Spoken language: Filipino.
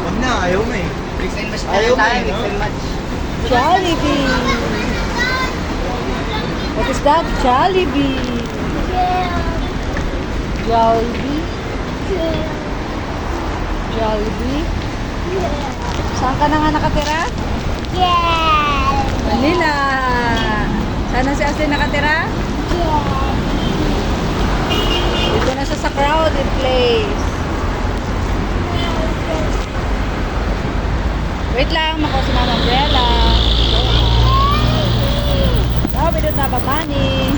Huwag na, ayaw mo eh. Ayaw mo eh, no? Jollibee. What is that? Jollibee. Jollibee. Jollibee. Saan ka na nga nakatira? Manila. Saan na si Ashley nakatira? Dito na siya sa crowded place. Wait lang, mako si Mama Umbrella. Oh, we don't have a money.